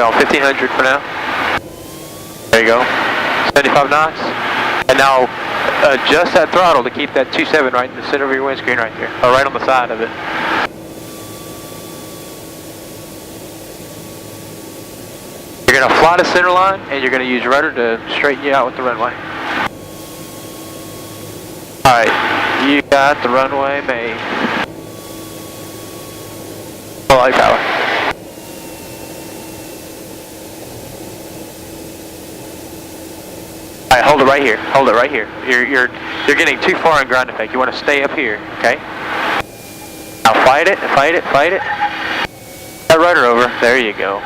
it on 1500 for now. There you go. 75 knots. And now adjust that throttle to keep that 2.7 right in the center of your windscreen right there. Or right on the side of it. You're going to fly to center line and you're going to use rudder to straighten you out with the runway. Alright, you got the runway made. Light power. Alright, hold it right here. Hold it right here. You're getting too far in ground effect. You want to stay up here, okay? Now fight it, fight it, fight it. That rudder over. There you go.